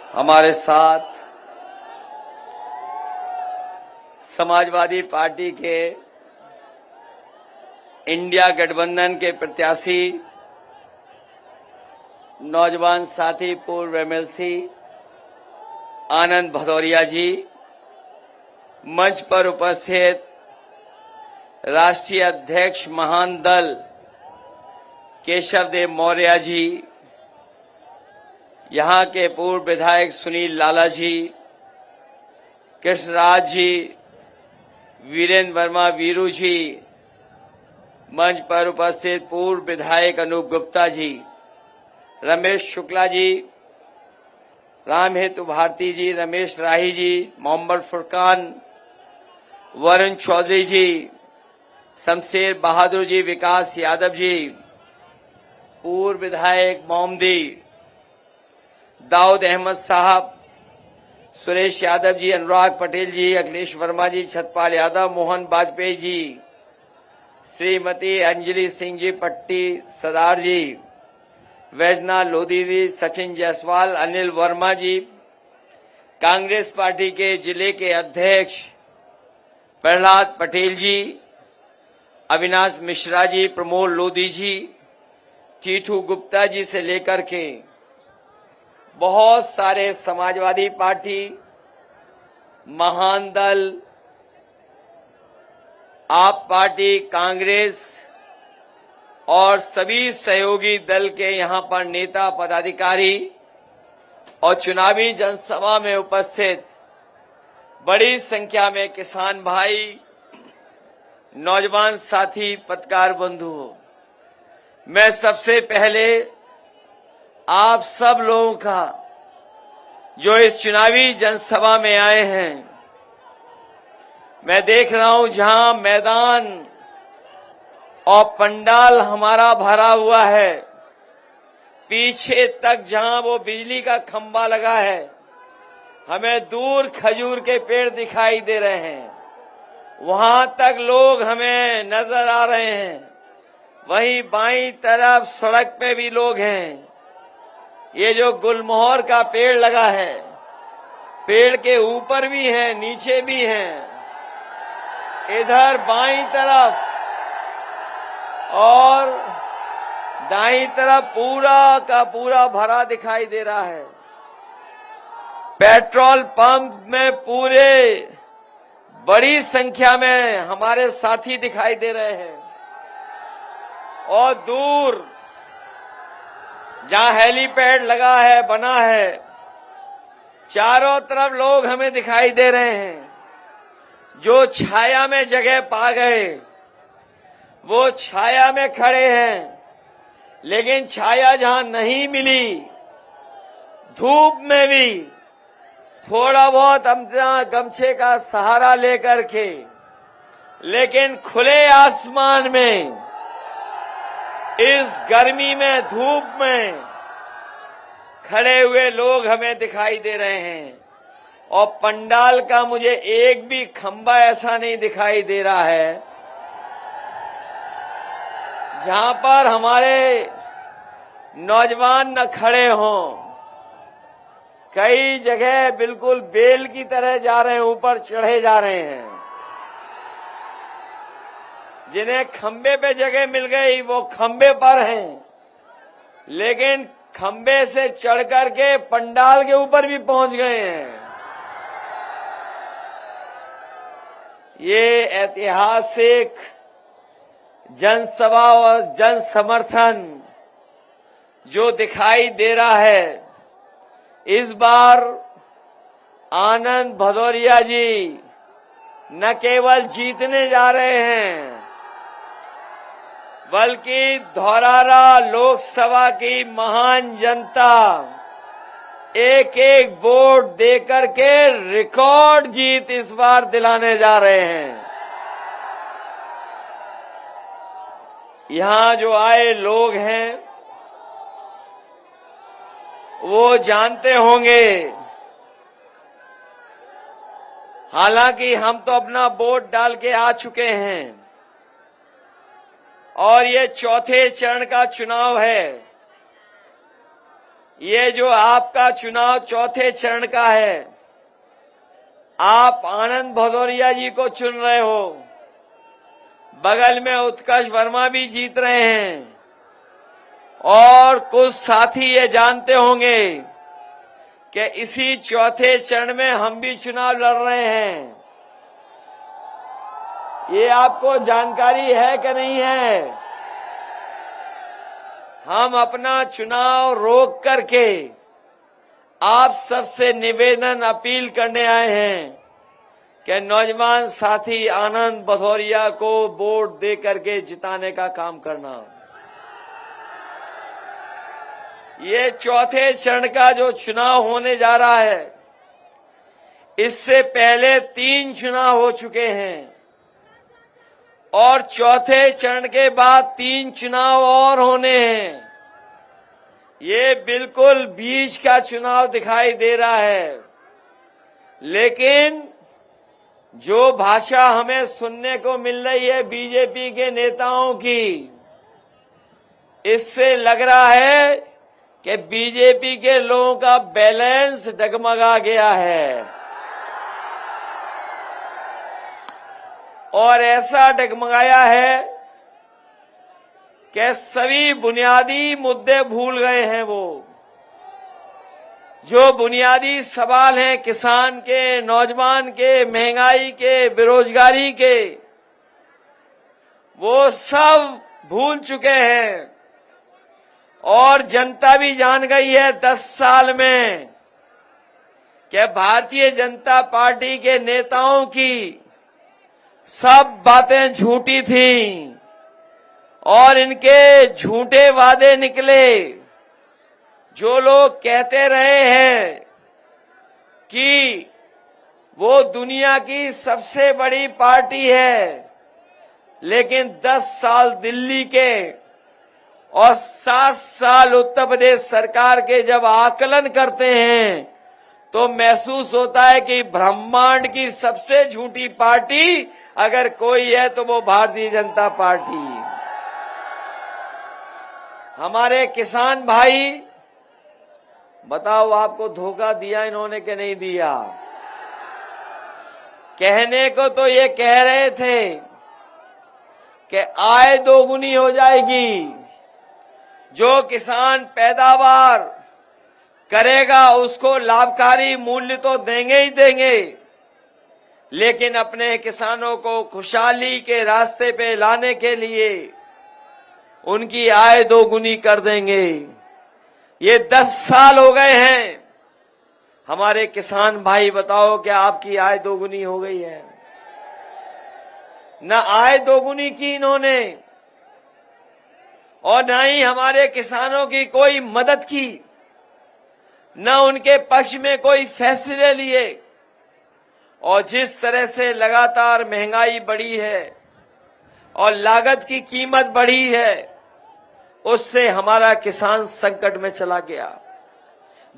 हमारे साथ समाजवादी पार्टी के इंडिया गठबंधन के प्रत्याशी नौजवान साथी पूर्व एमएलसी आनंद भदौरिया जी, मंच पर उपस्थित राष्ट्रीय अध्यक्ष महान दल केशव देव मौर्य जी, यहाँ के पूर्व विधायक सुनील लाला जी, कृष्णराज जी, वीरेंद्र वर्मा वीरू जी, मंच पर उपस्थित पूर्व विधायक अनूप गुप्ता जी, रमेश शुक्ला जी, राम हेतु भारती जी, रमेश राही जी, मोहम्मद फुरकान, वरुण चौधरी जी, शमशेर बहादुर जी, विकास यादव जी, पूर्व विधायक मोमदी, दाऊद अहमद साहब, सुरेश यादव जी, अनुराग पटेल जी, अखिलेश वर्मा जी, छतपाल यादव, मोहन वाजपेयी जी, श्रीमती अंजलि सिंह जी पट्टी सरदार जी, वैजना लोधी जी, सचिन जायसवाल, अनिल वर्मा जी, कांग्रेस पार्टी के जिले के अध्यक्ष प्रहलाद पटेल जी, अविनाश मिश्रा जी, प्रमोद लोधी जी, टीटू गुप्ता जी से लेकर के बहुत सारे समाजवादी पार्टी, महान दल, आप पार्टी, कांग्रेस और सभी सहयोगी दल के यहाँ पर नेता पदाधिकारी और चुनावी जनसभा में उपस्थित बड़ी संख्या में किसान भाई, नौजवान साथी, पत्रकार बंधु, मैं सबसे पहले आप सब लोगों का जो इस चुनावी जनसभा में आए हैं, मैं देख रहा हूं जहां मैदान और पंडाल हमारा भरा हुआ है, पीछे तक जहां वो बिजली का खंभा लगा है, हमें दूर खजूर के पेड़ दिखाई दे रहे हैं, वहां तक लोग हमें नजर आ रहे हैं। वहीं बाईं तरफ सड़क पे भी लोग हैं। ये जो गुलमोहर का पेड़ लगा है, पेड़ के ऊपर भी है, नीचे भी है, इधर बाईं तरफ और दाईं तरफ पूरा का पूरा भरा दिखाई दे रहा है। पेट्रोल पंप में पूरे बड़ी संख्या में हमारे साथी दिखाई दे रहे हैं और दूर जहां हेलीपैड लगा है, बना है, चारों तरफ लोग हमें दिखाई दे रहे हैं। जो छाया में जगह पा गए वो छाया में खड़े हैं, लेकिन छाया जहां नहीं मिली, धूप में भी थोड़ा बहुत अपना गमछे का सहारा लेकर के, लेकिन खुले आसमान में, इस गर्मी में, धूप में खड़े हुए लोग हमें दिखाई दे रहे हैं। और पंडाल का मुझे एक भी खंभा ऐसा नहीं दिखाई दे रहा है जहां पर हमारे नौजवान न खड़े हों। कई जगह बिल्कुल बेल की तरह जा रहे हैं, ऊपर चढ़े जा रहे हैं। जिन्हें खंबे पे जगह मिल गई वो खंबे पर हैं, लेकिन खंबे से चढ़ करके पंडाल के ऊपर भी पहुंच गए हैं। ये ऐतिहासिक जनसभा और जन समर्थन जो दिखाई दे रहा है, इस बार आनंद भदौरिया जी न केवल जीतने जा रहे हैं, बल्कि धौरारा लोकसभा की महान जनता एक एक वोट देकर के रिकॉर्ड जीत इस बार दिलाने जा रहे हैं। यहां जो आए लोग हैं वो जानते होंगे, हालांकि हम तो अपना वोट डाल के आ चुके हैं और ये चौथे चरण का चुनाव है। ये जो आपका चुनाव चौथे चरण का है, आप आनंद भदौरिया जी को चुन रहे हो, बगल में उत्कर्ष वर्मा भी जीत रहे हैं, और कुछ साथी ये जानते होंगे कि इसी चौथे चरण में हम भी चुनाव लड़ रहे हैं। ये आपको जानकारी है कि नहीं है? हम अपना चुनाव रोक करके आप सबसे निवेदन अपील करने आए हैं कि नौजवान साथी आनंद भदौरिया को वोट दे करके जिताने का काम करना। ये चौथे चरण का जो चुनाव होने जा रहा है, इससे पहले 3 चुनाव हो चुके हैं और चौथे चरण के बाद 3 चुनाव और होने हैं। ये बिल्कुल बीच का चुनाव दिखाई दे रहा है, लेकिन जो भाषा हमें सुनने को मिल रही है बीजेपी के नेताओं की, इससे लग रहा है कि बीजेपी के लोगों का बैलेंस डगमगा गया है और ऐसा डगमगाया है कि सभी बुनियादी मुद्दे भूल गए हैं। वो जो बुनियादी सवाल हैं किसान के, नौजवान के, महंगाई के, बेरोजगारी के, वो सब भूल चुके हैं और जनता भी जान गई है 10 साल में कि भारतीय जनता पार्टी के नेताओं की सब बातें झूठी थी और इनके झूठे वादे निकले। जो लोग कहते रहे हैं कि वो दुनिया की सबसे बड़ी पार्टी है, लेकिन 10 साल दिल्ली के और 7 साल उत्तर प्रदेश सरकार के जब आकलन करते हैं तो महसूस होता है कि ब्रह्मांड की सबसे झूठी पार्टी अगर कोई है तो वो भारतीय जनता पार्टी। हमारे किसान भाई, बताओ आपको धोखा दिया इन्होंने कि नहीं दिया? कहने को तो ये कह रहे थे कि आय दोगुनी हो जाएगी, जो किसान पैदावार करेगा उसको लाभकारी मूल्य तो देंगे ही देंगे, लेकिन अपने किसानों को खुशहाली के रास्ते पे लाने के लिए उनकी आय दोगुनी कर देंगे। ये 10 साल हो गए हैं। हमारे किसान भाई बताओ क्या आपकी आय दोगुनी हो गई है? न आय दोगुनी की इन्होंने और न ही हमारे किसानों की कोई मदद की, न उनके पक्ष में कोई फैसले लिए। और जिस तरह से लगातार महंगाई बढ़ी है और लागत की कीमत बढ़ी है, उससे हमारा किसान संकट में चला गया,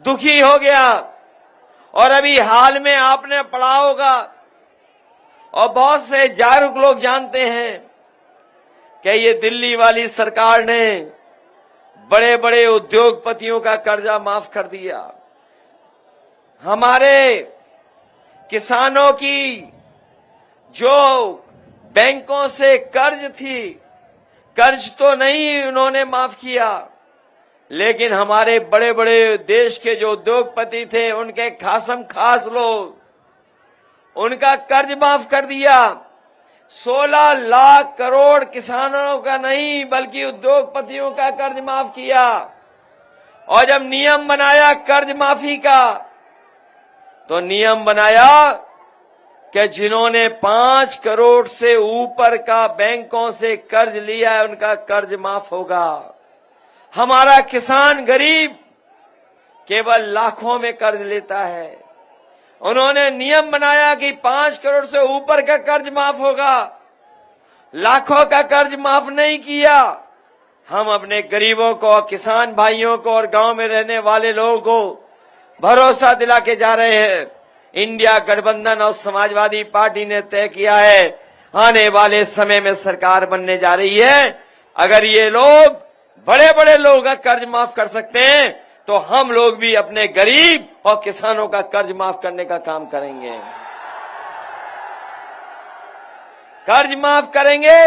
दुखी हो गया। और अभी हाल में आपने पढ़ा होगा और बहुत से जागरूक लोग जानते हैं कि ये दिल्ली वाली सरकार ने बड़े बड़े उद्योगपतियों का कर्जा माफ कर दिया। हमारे किसानों की जो बैंकों से कर्ज थी, कर्ज तो नहीं उन्होंने माफ किया, लेकिन हमारे बड़े बड़े देश के जो उद्योगपति थे, उनके खासम खास लोग, उनका कर्ज माफ कर दिया। 16 लाख करोड़ किसानों का नहीं बल्कि उद्योगपतियों का कर्ज माफ किया। और जब नियम बनाया कर्ज माफी का, तो नियम बनाया कि जिन्होंने 5 करोड़ से ऊपर का बैंकों से कर्ज लिया है उनका कर्ज माफ होगा। हमारा किसान गरीब केवल लाखों में कर्ज लेता है। उन्होंने नियम बनाया कि 5 करोड़ से ऊपर का कर्ज माफ होगा, लाखों का कर्ज माफ नहीं किया। हम अपने गरीबों को, किसान भाइयों को और गांव में रहने वाले लोगों को भरोसा दिला के जा रहे हैं। इंडिया गठबंधन और समाजवादी पार्टी ने तय किया है आने वाले समय में सरकार बनने जा रही है। अगर ये लोग बड़े बड़े लोगों का कर्ज माफ कर सकते हैं तो हम लोग भी अपने गरीब और किसानों का कर्ज माफ करने का काम करेंगे। कर्ज माफ करेंगे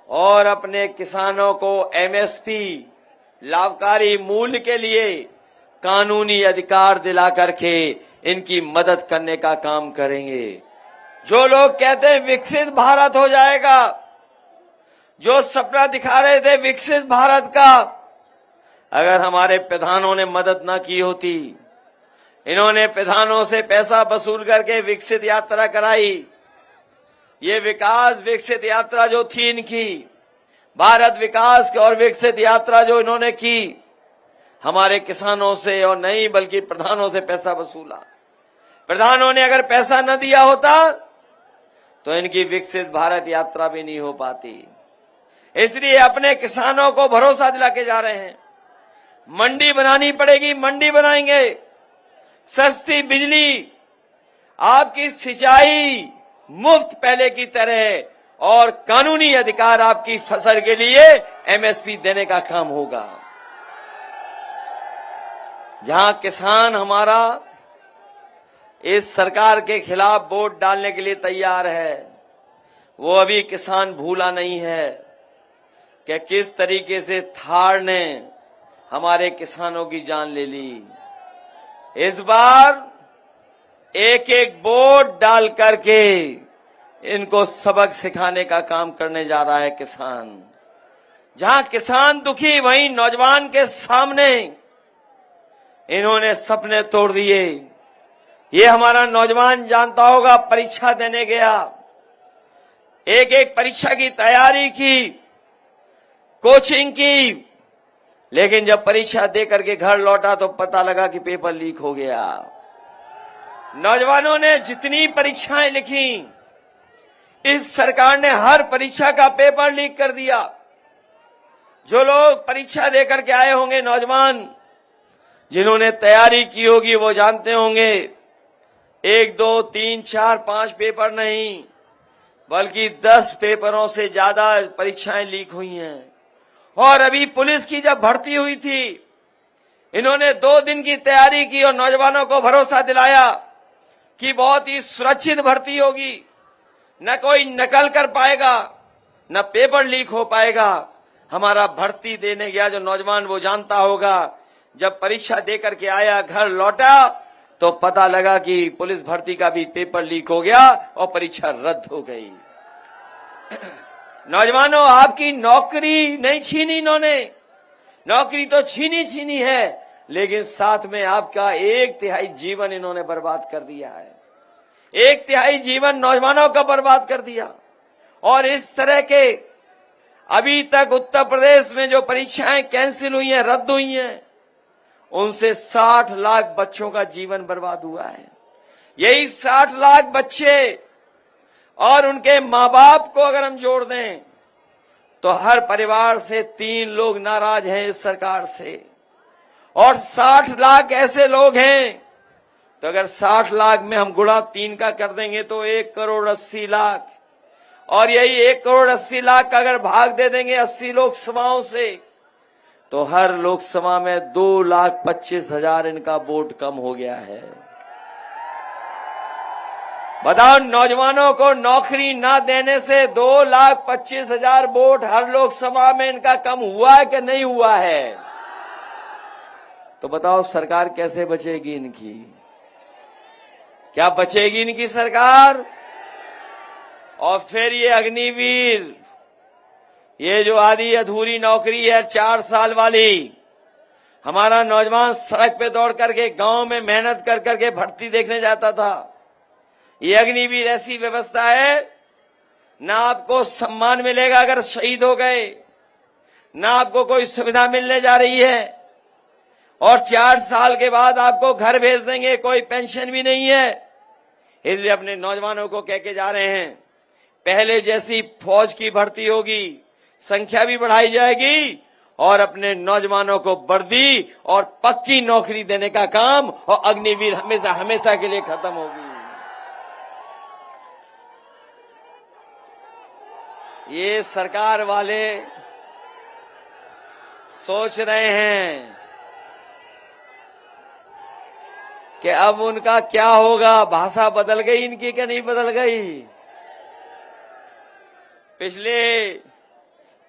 और अपने किसानों को एमएसपी लाभकारी मूल्य के लिए कानूनी अधिकार दिला करके इनकी मदद करने का काम करेंगे। जो लोग कहते हैं विकसित भारत हो जाएगा, जो सपना दिखा रहे थे विकसित भारत का, अगर हमारे प्रधानों ने मदद ना की होती, इन्होंने प्रधानों से पैसा वसूल करके विकसित यात्रा कराई, ये विकास विकसित यात्रा जो थी इनकी, भारत विकास की और विकसित यात्रा जो इन्होंने की, हमारे किसानों से और नहीं बल्कि प्रधानों से पैसा वसूला। प्रधानों ने अगर पैसा न दिया होता तो इनकी विकसित भारत यात्रा भी नहीं हो पाती। इसलिए अपने किसानों को भरोसा दिला के जा रहे हैं। मंडी बनानी पड़ेगी, मंडी बनाएंगे। सस्ती बिजली, आपकी सिंचाई मुफ्त पहले की तरह और कानूनी अधिकार आपकी फसल के लिए एमएसपी देने का काम होगा। जहां किसान हमारा इस सरकार के खिलाफ वोट डालने के लिए तैयार है, वो अभी किसान भूला नहीं है कि किस तरीके से थार ने हमारे किसानों की जान ले ली। इस बार एक एक वोट डाल करके इनको सबक सिखाने का काम करने जा रहा है किसान। जहां किसान दुखी, वहीं नौजवान के सामने इन्होंने सपने तोड़ दिए। ये हमारा नौजवान जानता होगा, परीक्षा देने गया, एक एक परीक्षा की तैयारी की, कोचिंग की, लेकिन जब परीक्षा दे करके घर लौटा तो पता लगा कि पेपर लीक हो गया। नौजवानों ने जितनी परीक्षाएं लिखी, इस सरकार ने हर परीक्षा का पेपर लीक कर दिया। जो लोग परीक्षा दे करके आए होंगे, नौजवान जिन्होंने तैयारी की होगी, वो जानते होंगे 1, 2, 3, 4, 5 पेपर नहीं बल्कि 10 पेपरों से ज्यादा परीक्षाएं लीक हुई हैं। और अभी पुलिस की जब भर्ती हुई थी, इन्होंने 2 दिन की तैयारी की और नौजवानों को भरोसा दिलाया कि बहुत ही सुरक्षित भर्ती होगी, न कोई नकल कर पाएगा, न पेपर लीक हो पाएगा। हमारा भर्ती देने गया जो नौजवान, वो जानता होगा, जब परीक्षा देकर के आया, घर लौटा तो पता लगा कि पुलिस भर्ती का भी पेपर लीक हो गया और परीक्षा रद्द हो गई। नौजवानों, आपकी नौकरी नहीं छीनी इन्होंने, नौकरी तो छीनी है, लेकिन साथ में आपका 1/3 जीवन इन्होंने बर्बाद कर दिया है। 1/3 जीवन नौजवानों का बर्बाद कर दिया। और इस तरह के अभी तक उत्तर प्रदेश में जो परीक्षाएं कैंसिल हुई हैं, रद्द हुई हैं, उनसे 60 लाख बच्चों का जीवन बर्बाद हुआ है। यही 60 लाख बच्चे और उनके माँ बाप को अगर हम जोड़ दें तो हर परिवार से 3 लोग नाराज हैं इस सरकार से। और 60 लाख ऐसे लोग हैं, तो अगर 60 लाख में हम गुणा 3 का कर देंगे तो 1,80,00,000, और यही 1,80,00,000 का अगर भाग दे देंगे 80 लोकसभाओं से, तो हर लोकसभा में 2,25,000 इनका वोट कम हो गया है। बताओ, नौजवानों को नौकरी ना देने से 2,25,000 वोट हर लोकसभा में इनका कम हुआ है कि नहीं हुआ है? तो बताओ सरकार कैसे बचेगी इनकी? क्या बचेगी इनकी सरकार? और फिर ये अग्निवीर, ये जो आधी अधूरी नौकरी है 4 साल वाली, हमारा नौजवान सड़क पे दौड़ करके गांव में मेहनत कर करके भर्ती देखने जाता था। ये अग्निवीर ऐसी व्यवस्था है, ना आपको सम्मान मिलेगा अगर शहीद हो गए, ना आपको कोई सुविधा मिलने जा रही है, और 4 साल के बाद आपको घर भेज देंगे, कोई पेंशन भी नहीं है। इसलिए अपने नौजवानों को कह के जा रहे हैं, पहले जैसी फौज की भर्ती होगी, संख्या भी बढ़ाई जाएगी, और अपने नौजवानों को वर्दी और पक्की नौकरी देने का काम, और अग्निवीर हमेशा हमेशा के लिए खत्म होगी। ये सरकार वाले सोच रहे हैं कि अब उनका क्या होगा, भाषा बदल गई इनकी क्या नहीं बदल गई। पिछले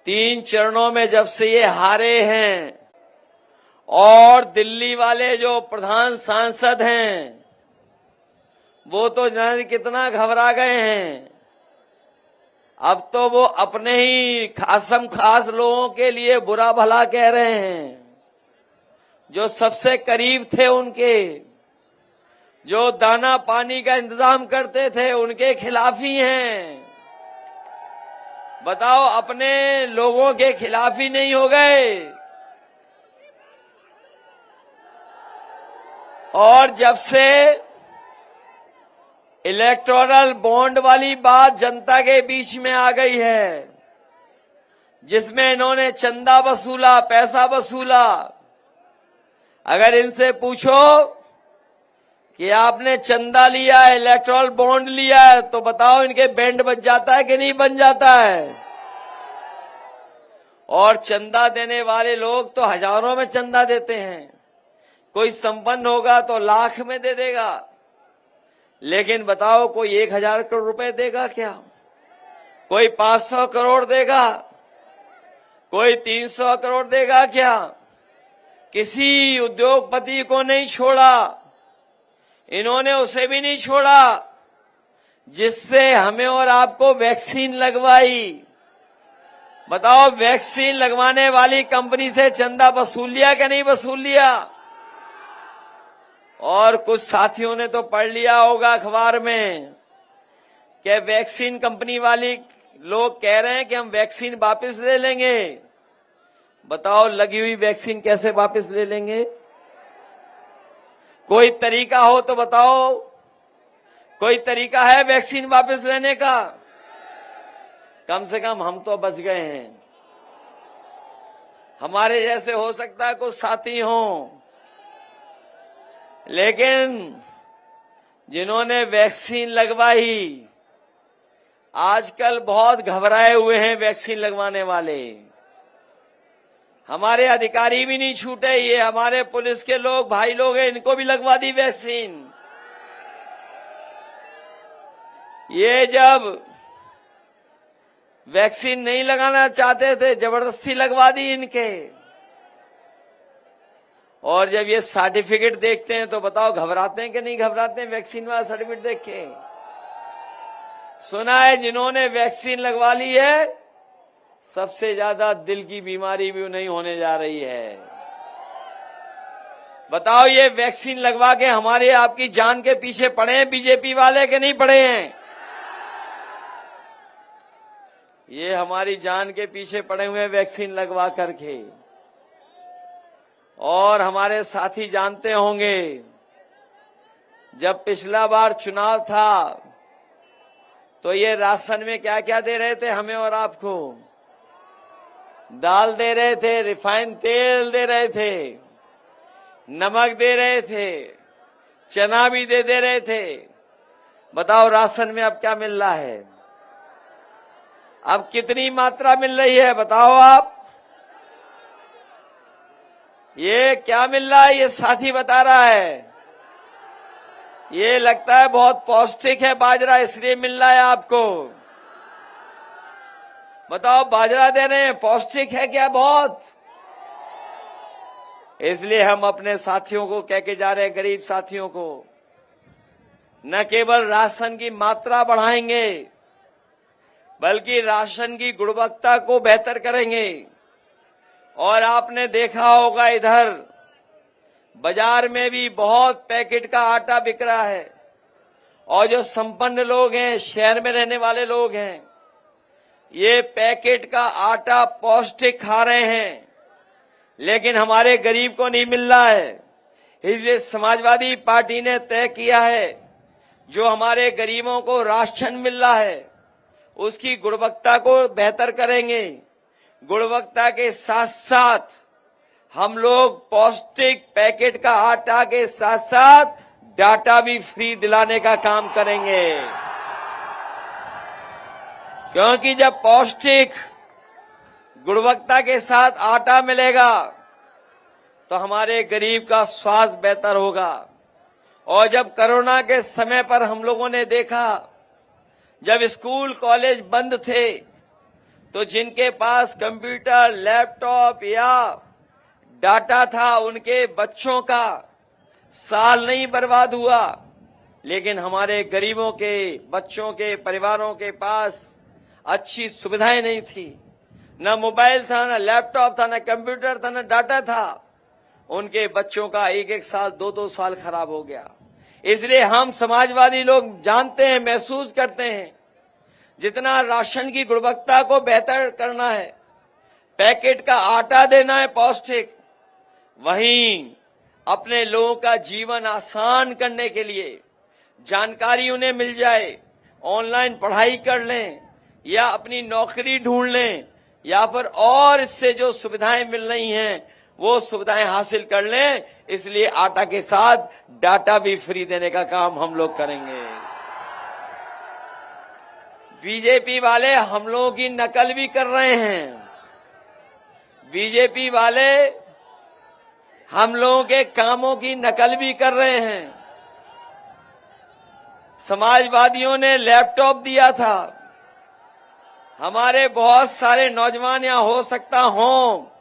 3 चरणों में जब से ये हारे हैं और दिल्ली वाले जो प्रधान सांसद हैं वो तो जाने कितना घबरा गए हैं। अब तो वो अपने ही खासम खास लोगों के लिए बुरा भला कह रहे हैं, जो सबसे करीब थे उनके, जो दाना पानी का इंतजाम करते थे, उनके खिलाफ ही हैं। बताओ, अपने लोगों के खिलाफ ही नहीं हो गए। और जब से इलेक्टोरल बॉन्ड वाली बात जनता के बीच में आ गई है, जिसमें इन्होंने चंदा वसूला, पैसा वसूला, अगर इनसे पूछो कि आपने चंदा लिया है, इलेक्टोरल बॉन्ड लिया है, तो बताओ इनके बैंड बज जाता है कि नहीं बन जाता है। और चंदा देने वाले लोग तो हजारों में चंदा देते हैं, कोई संपन्न होगा तो लाख में दे देगा, लेकिन बताओ कोई 1000 करोड़ रुपए देगा क्या? कोई 500 करोड़ देगा? कोई 300 करोड़ देगा क्या? किसी उद्योगपति को नहीं छोड़ा, इन्होंने उसे भी नहीं छोड़ा जिससे हमें और आपको वैक्सीन लगवाई। बताओ, वैक्सीन लगवाने वाली कंपनी से चंदा वसूल लिया कि नहीं वसूल लिया? और कुछ साथियों ने तो पढ़ लिया होगा अखबार में कि वैक्सीन कंपनी वाली लोग कह रहे हैं कि हम वैक्सीन वापस ले लेंगे। बताओ, लगी हुई वैक्सीन कैसे वापस ले लेंगे? कोई तरीका हो तो बताओ, कोई तरीका है वैक्सीन वापस लेने का? कम से कम हम तो बच गए हैं। हमारे जैसे हो सकता है कुछ साथी हों, लेकिन जिन्होंने वैक्सीन लगवाई आजकल बहुत घबराए हुए हैं वैक्सीन लगवाने वाले। हमारे अधिकारी भी नहीं छूटे, ये हमारे पुलिस के लोग, भाई लोग हैं, इनको भी लगवा दी वैक्सीन। ये जब वैक्सीन नहीं लगाना चाहते थे, जबरदस्ती लगवा दी इनके। और जब ये सर्टिफिकेट देखते हैं तो बताओ, घबराते हैं कि नहीं घबराते हैं वैक्सीन वाला सर्टिफिकेट देख के? सुना है जिन्होंने वैक्सीन लगवा ली है सबसे ज्यादा दिल की बीमारी भी नहीं होने जा रही है। बताओ, ये वैक्सीन लगवा के हमारे आपकी जान के पीछे पड़े हैं बीजेपी वाले के नहीं पड़े हैं? ये हमारी जान के पीछे पड़े हुए हैं वैक्सीन लगवा करके। और हमारे साथी जानते होंगे, जब पिछला बार चुनाव था तो ये राशन में क्या क्या दे रहे थे हमें और आपको? दाल दे रहे थे, रिफाइंड तेल दे रहे थे, नमक दे रहे थे, चना भी दे रहे थे। बताओ, राशन में अब क्या मिल रहा है? अब कितनी मात्रा मिल रही है बताओ आप? ये क्या मिल रहा है? ये साथी बता रहा है। ये लगता है बहुत पौष्टिक है बाजरा, इसलिए मिल रहा है आपको। बताओ, बाजरा दे रहे हैं, पौष्टिक है क्या? बहुत। इसलिए हम अपने साथियों को कह के जा रहे हैं, गरीब साथियों को, न केवल राशन की मात्रा बढ़ाएंगे बल्कि राशन की गुणवत्ता को बेहतर करेंगे। और आपने देखा होगा इधर बाजार में भी बहुत पैकेट का आटा बिक रहा है, और जो संपन्न लोग हैं, शहर में रहने वाले लोग हैं, ये पैकेट का आटा पौष्टिक खा रहे हैं, लेकिन हमारे गरीब को नहीं मिल रहा है। इसलिए समाजवादी पार्टी ने तय किया है, जो हमारे गरीबों को राशन मिल रहा है उसकी गुणवत्ता को बेहतर करेंगे। गुणवत्ता के साथ साथ हम लोग पौष्टिक पैकेट का आटा के साथ साथ डाटा भी फ्री दिलाने का काम करेंगे, क्योंकि जब पौष्टिक गुणवत्ता के साथ आटा मिलेगा तो हमारे गरीब का स्वास्थ्य बेहतर होगा। और जब कोरोना के समय पर हम लोगों ने देखा, जब स्कूल कॉलेज बंद थे, तो जिनके पास कंप्यूटर, लैपटॉप या डाटा था, उनके बच्चों का साल नहीं बर्बाद हुआ। लेकिन हमारे गरीबों के बच्चों के परिवारों के पास अच्छी सुविधाएं नहीं थी, न मोबाइल था, न लैपटॉप था, न कंप्यूटर था, न डाटा था। उनके बच्चों का एक एक साल, दो दो साल खराब हो गया। इसलिए हम समाजवादी लोग जानते हैं, महसूस करते हैं, जितना राशन की गुणवत्ता को बेहतर करना है, पैकेट का आटा देना है पौष्टिक, वहीं अपने लोगों का जीवन आसान करने के लिए जानकारी उन्हें मिल जाए, ऑनलाइन पढ़ाई कर लें या अपनी नौकरी ढूंढ लें, या फिर और इससे जो सुविधाएं मिल रही हैं वो सुविधाएं हासिल कर लें। इसलिए आटा के साथ डाटा भी फ्री देने का काम हम लोग करेंगे। बीजेपी वाले हम लोगों की नकल भी कर रहे हैं। बीजेपी वाले हम लोगों के कामों की नकल भी कर रहे हैं। समाजवादियों ने लैपटॉप दिया था। हमारे बहुत सारे नौजवान यहां हो सकता हो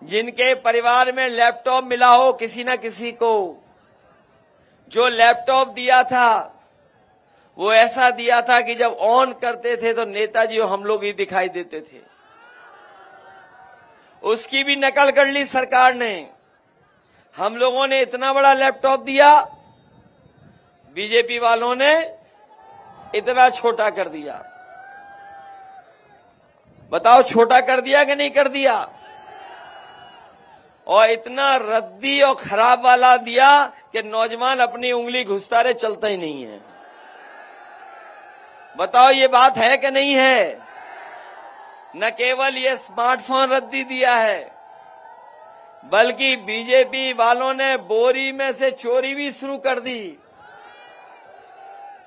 जिनके परिवार में लैपटॉप मिला हो किसी न किसी को। जो लैपटॉप दिया था वो ऐसा दिया था कि जब ऑन करते थे तो नेताजी हम लोग ही दिखाई देते थे। उसकी भी नकल कर ली सरकार ने। हम लोगों ने इतना बड़ा लैपटॉप दिया, बीजेपी वालों ने इतना छोटा कर दिया। बताओ, छोटा कर दिया कि नहीं कर दिया? और इतना रद्दी और खराब वाला दिया कि नौजवान अपनी उंगली घुसता रहे, चलता ही नहीं है। बताओ, ये बात है कि नहीं है? न केवल ये स्मार्टफोन रद्दी दिया है, बल्कि बीजेपी वालों ने बोरी में से चोरी भी शुरू कर दी।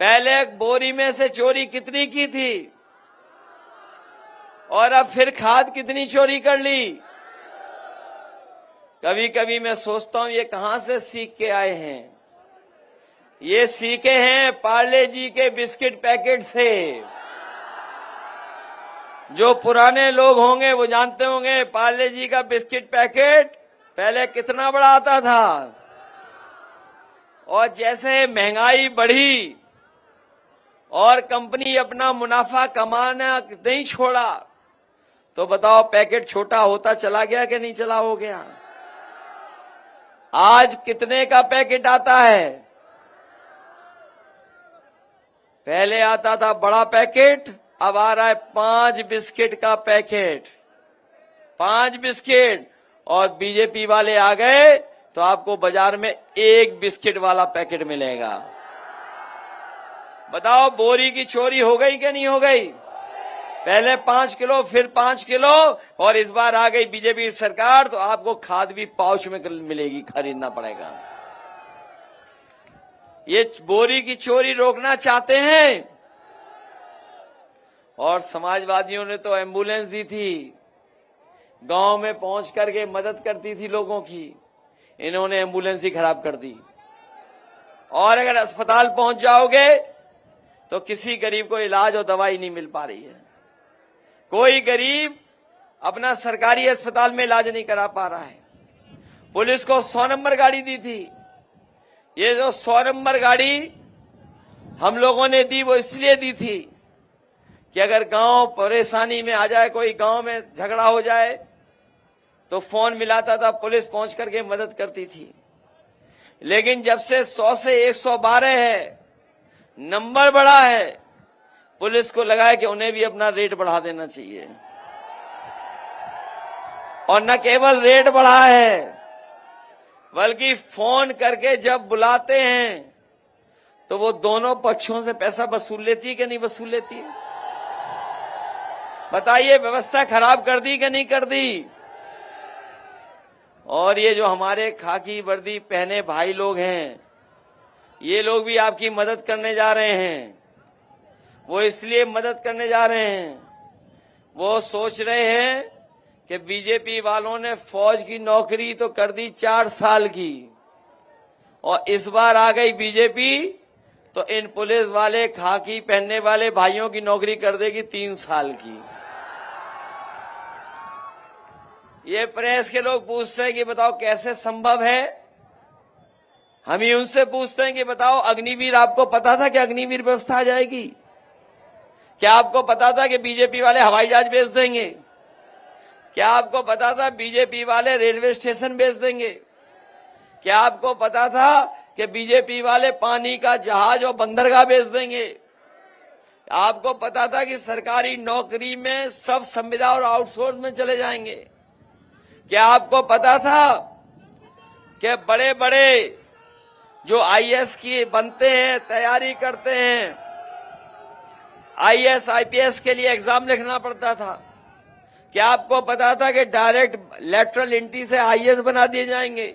पहले बोरी में से चोरी कितनी की थी, और अब फिर खाद कितनी चोरी कर ली। कभी कभी मैं सोचता हूं ये कहां से सीख के आए हैं। ये सीखे हैं पार्ले जी के बिस्किट पैकेट से। जो पुराने लोग होंगे वो जानते होंगे पार्ले जी का बिस्किट पैकेट पहले कितना बड़ा आता था। और जैसे महंगाई बढ़ी और कंपनी अपना मुनाफा कमाना नहीं छोड़ा, तो बताओ पैकेट छोटा होता चला गया कि नहीं चला हो गया। आज कितने का पैकेट आता है? पहले आता था बड़ा पैकेट, अब आ रहा है 5 बिस्किट का पैकेट। 5 बिस्किट, और बीजेपी वाले आ गए तो आपको बाजार में 1 बिस्किट वाला पैकेट मिलेगा। बताओ, बोरी की चोरी हो गई कि नहीं हो गई? पहले 5 किलो, फिर 5 किलो, और इस बार आ गई बीजेपी सरकार तो आपको खाद भी पाउच में मिलेगी, खरीदना पड़ेगा। ये बोरी की चोरी रोकना चाहते हैं। और समाजवादियों ने तो एम्बुलेंस दी थी, गांव में पहुंच करके मदद करती थी लोगों की। इन्होंने एम्बुलेंस ही खराब कर दी। और अगर अस्पताल पहुंच जाओगे तो किसी गरीब को इलाज और दवाई नहीं मिल पा रही है। कोई गरीब अपना सरकारी अस्पताल में इलाज नहीं करा पा रहा है। पुलिस को 100 नंबर गाड़ी दी थी। ये जो 100 नंबर गाड़ी हम लोगों ने दी, वो इसलिए दी थी कि अगर गांव परेशानी में आ जाए, कोई गांव में झगड़ा हो जाए, तो फोन मिलाता था, पुलिस पहुंच करके मदद करती थी। लेकिन जब से 100 से 112 है, नंबर बढ़ा है, पुलिस को लगा है कि उन्हें भी अपना रेट बढ़ा देना चाहिए। और न केवल रेट बढ़ा है, बल्कि फोन करके जब बुलाते हैं तो वो दोनों पक्षों से पैसा वसूल लेती है कि नहीं वसूल लेती है? बताइए, व्यवस्था खराब कर दी कि नहीं कर दी? और ये जो हमारे खाकी वर्दी पहने भाई लोग हैं, ये लोग भी आपकी मदद करने जा रहे हैं। वो इसलिए मदद करने जा रहे हैं, वो सोच रहे हैं कि बीजेपी वालों ने फौज की नौकरी तो कर दी 4 साल की, और इस बार आ गई बीजेपी तो इन पुलिस वाले खाकी पहनने वाले भाइयों की नौकरी कर देगी 3 साल की। ये प्रेस के लोग पूछते हैं कि बताओ कैसे संभव है। हम ही उनसे पूछते हैं कि बताओ अग्निवीर, आपको पता था कि अग्निवीर व्यवस्था आ जाएगी? क्या आपको पता था कि बीजेपी वाले हवाई जहाज बेच देंगे? क्या आपको पता था बीजेपी वाले रेलवे स्टेशन बेच देंगे? क्या आपको पता था कि बीजेपी वाले पानी का जहाज और बंदरगाह बेच देंगे? आपको पता था कि सरकारी नौकरी में सब संविदा और आउटसोर्स में चले जाएंगे? क्या आपको पता था कि बड़े बड़े जो आईएएस की बनते हैं, तैयारी करते हैं, आईएएस आईपीएस के लिए एग्जाम लिखना पड़ता था? क्या आपको पता था कि डायरेक्ट लेटरल एंट्री से आईएएस बना दिए जाएंगे?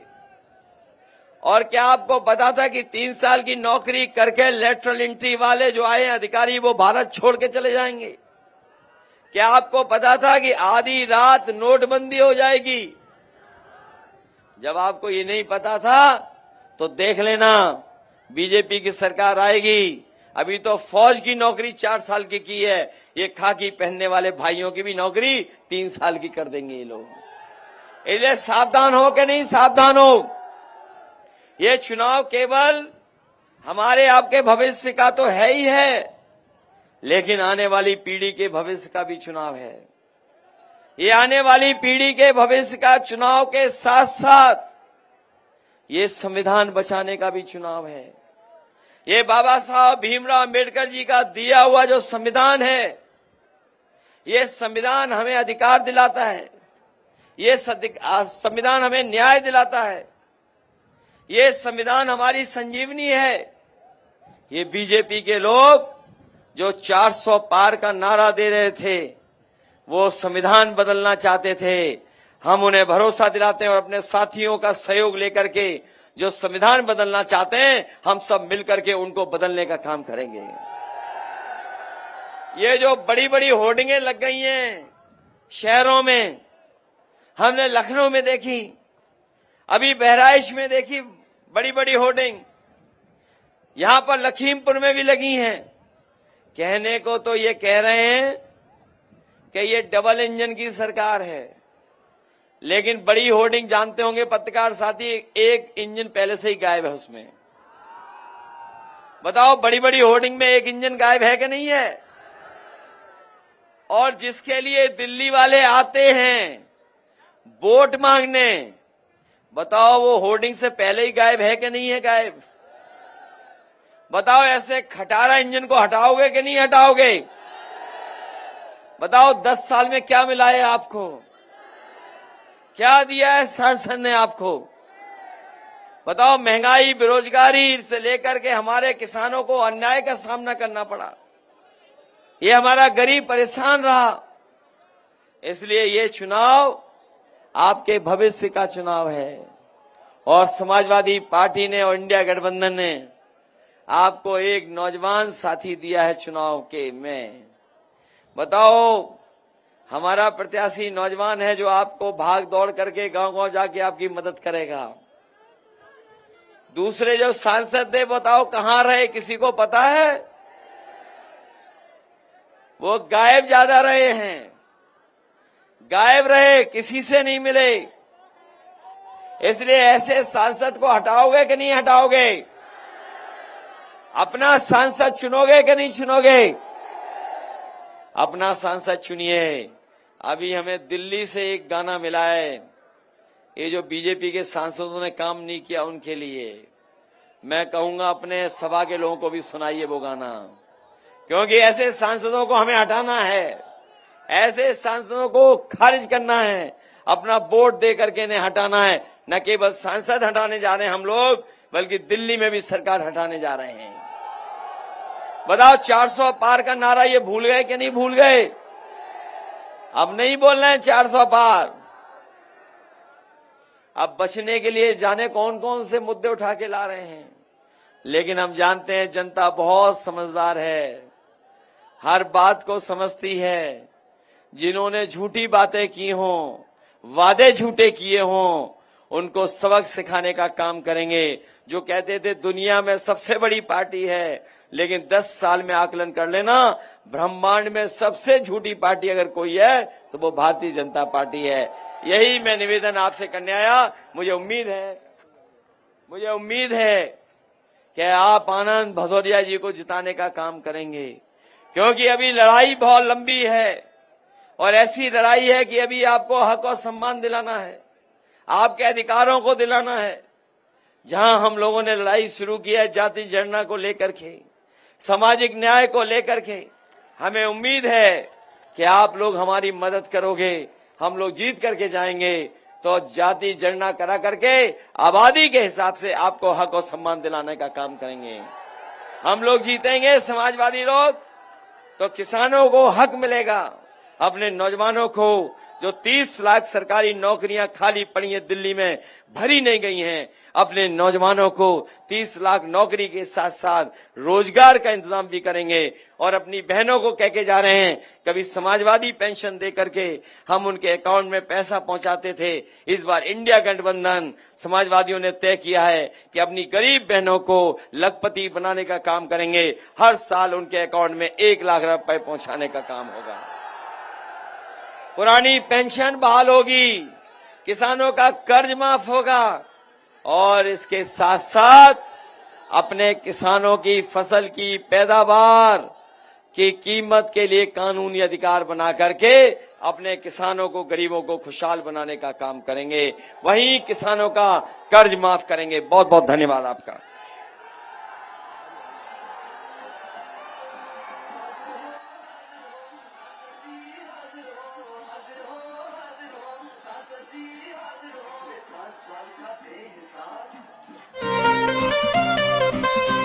और क्या आपको पता था कि 3 साल की नौकरी करके लेटरल एंट्री वाले जो आए अधिकारी वो भारत छोड़ के चले जाएंगे? क्या आपको पता था कि आधी रात नोटबंदी हो जाएगी? जब आपको ये नहीं पता था तो देख लेना, बीजेपी की सरकार आएगी। अभी तो फौज की नौकरी 4 साल की है, ये खाकी पहनने वाले भाइयों की भी नौकरी 3 साल की कर देंगे ये लोग। इसलिए सावधान हो कि नहीं सावधान हो? ये चुनाव केवल हमारे आपके भविष्य का तो है ही है, लेकिन आने वाली पीढ़ी के भविष्य का भी चुनाव है। ये आने वाली पीढ़ी के भविष्य का चुनाव के साथ साथ ये संविधान बचाने का भी चुनाव है। ये बाबा साहब भीमराव अम्बेडकर जी का दिया हुआ जो संविधान है, ये संविधान हमें अधिकार दिलाता है, ये संविधान हमें न्याय दिलाता है, ये संविधान हमारी संजीवनी है। ये बीजेपी के लोग जो 400 पार का नारा दे रहे थे, वो संविधान बदलना चाहते थे। हम उन्हें भरोसा दिलाते हैं और अपने साथियों का सहयोग लेकर के जो संविधान बदलना चाहते हैं, हम सब मिलकर के उनको बदलने का काम करेंगे। ये जो बड़ी बड़ी होर्डिंगें लग गई हैं शहरों में, हमने लखनऊ में देखी, अभी बहराइच में देखी बड़ी बड़ी होर्डिंग, यहां पर लखीमपुर में भी लगी हैं। कहने को तो ये कह रहे हैं कि ये डबल इंजन की सरकार है, लेकिन बड़ी होर्डिंग जानते होंगे पत्रकार साथी, एक इंजन पहले से ही गायब है उसमें। बताओ बड़ी बड़ी होर्डिंग में एक इंजन गायब है कि नहीं है? और जिसके लिए दिल्ली वाले आते हैं वोट मांगने, बताओ वो होर्डिंग से पहले ही गायब है कि नहीं है गायब? बताओ ऐसे खटारा इंजन को हटाओगे कि नहीं हटाओगे? बताओ 10 साल में क्या मिला है आपको? क्या दिया है संसद ने आपको? बताओ महंगाई, बेरोजगारी से लेकर के हमारे किसानों को अन्याय का सामना करना पड़ा, ये हमारा गरीब परेशान रहा। इसलिए ये चुनाव आपके भविष्य का चुनाव है और समाजवादी पार्टी ने और इंडिया गठबंधन ने आपको एक नौजवान साथी दिया है चुनाव के में। बताओ हमारा प्रत्याशी नौजवान है जो आपको भाग दौड़ करके गांव-गांव जाके आपकी मदद करेगा। दूसरे जो सांसद थे बताओ कहां रहे, किसी को पता है? वो गायब ज्यादा रहे हैं, गायब रहे, किसी से नहीं मिले। इसलिए ऐसे सांसद को हटाओगे कि नहीं हटाओगे? अपना सांसद चुनोगे कि नहीं चुनोगे? अपना सांसद चुनिए। अभी हमें दिल्ली से एक गाना मिला है, ये जो बीजेपी के सांसदों ने काम नहीं किया उनके लिए। मैं कहूंगा अपने सभा के लोगों को भी सुनाइए वो गाना, क्योंकि ऐसे सांसदों को हमें हटाना है, ऐसे सांसदों को खारिज करना है, अपना वोट दे करके इन्हें हटाना है। न केवल सांसद हटाने जा रहे हैं हम लोग, बल्कि दिल्ली में भी सरकार हटाने जा रहे हैं। बताओ 400 पार का नारा ये भूल गए कि नहीं भूल गए? अब नहीं बोल रहे हैं 400 पार। अब बचने के लिए जाने कौन कौन से मुद्दे उठा के ला रहे हैं, लेकिन हम जानते हैं जनता बहुत समझदार है, हर बात को समझती है। जिन्होंने झूठी बातें की हों, वादे झूठे किए हों, उनको सबक सिखाने का काम करेंगे। जो कहते थे दुनिया में सबसे बड़ी पार्टी है, लेकिन 10 साल में आकलन कर लेना, ब्रह्मांड में सबसे झूठी पार्टी अगर कोई है तो वो भारतीय जनता पार्टी है। यही मैं निवेदन आपसे करने आया। मुझे उम्मीद है कि आप आनंद भदौरिया जी को जिताने का काम करेंगे, क्योंकि अभी लड़ाई बहुत लंबी है और ऐसी लड़ाई है कि अभी आपको हक और सम्मान दिलाना है, आपके अधिकारों को दिलाना है। जहां हम लोगों ने लड़ाई शुरू की है जाति जनगणना को लेकर के, सामाजिक न्याय को लेकर के, हमें उम्मीद है कि आप लोग हमारी मदद करोगे, हम लोग जीत करके जाएंगे तो जाति जनगणना करा करके आबादी के हिसाब से आपको हक और सम्मान दिलाने का काम करेंगे। हम लोग जीतेंगे समाजवादी लोग तो किसानों को हक मिलेगा, अपने नौजवानों को जो 30 लाख सरकारी नौकरियां खाली पड़ी हैं दिल्ली में भरी नहीं गई हैं, अपने नौजवानों को 30 लाख नौकरी के साथ साथ रोजगार का इंतजाम भी करेंगे। और अपनी बहनों को कह के जा रहे हैं, कभी समाजवादी पेंशन दे करके हम उनके अकाउंट में पैसा पहुंचाते थे, इस बार इंडिया गठबंधन समाजवादियों ने तय किया है कि अपनी गरीब बहनों को लखपति बनाने का काम करेंगे। हर साल उनके अकाउंट में 1 लाख रुपए पहुंचाने का काम होगा। पुरानी पेंशन बहाल होगी, किसानों का कर्ज माफ होगा और इसके साथ साथ अपने किसानों की फसल की पैदावार की कीमत के लिए कानूनी अधिकार बना करके अपने किसानों को, गरीबों को खुशहाल बनाने का काम करेंगे। वहीं किसानों का कर्ज माफ करेंगे। बहुत बहुत धन्यवाद आपका।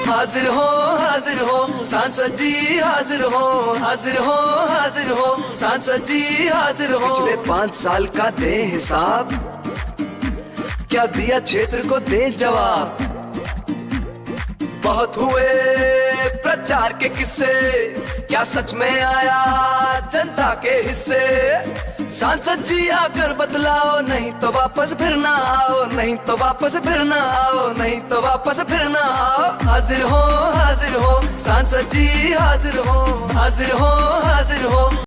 हाजिर हो सांसद जी, हाजिर हो सांसद जी, हाजिर हो। पिछले 5 साल का दे हिसाब, क्या दिया क्षेत्र को दे जवाब। बहुत हुए प्रचार के किस्से, क्या सच में आया जनता के हिस्से। सांसद जी आकर बतलाओ, नहीं तो वापस फिर ना आओ, नहीं तो वापस फिर ना आओ, नहीं तो वापस फिर ना आओ। हाजिर हो सांसद जी, हाजिर हो